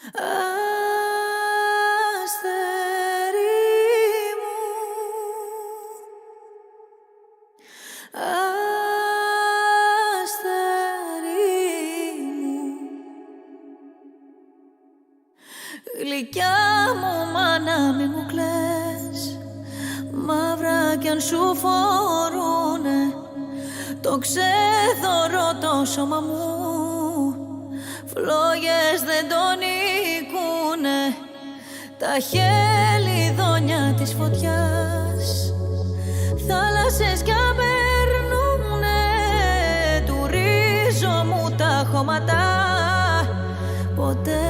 Αστέρι μου, αστέρι μου, γλυκιά μου μάνα μη μου κλαις, μαύρα κι αν σου φορούνε το ξέδωρο το σώμα μου, φλόγες δεν τον νικούνε τα χελιδόνια της φωτιάς. Θάλασσες κι απερνούνε του ρίζου μου τα χώματα, ποτέ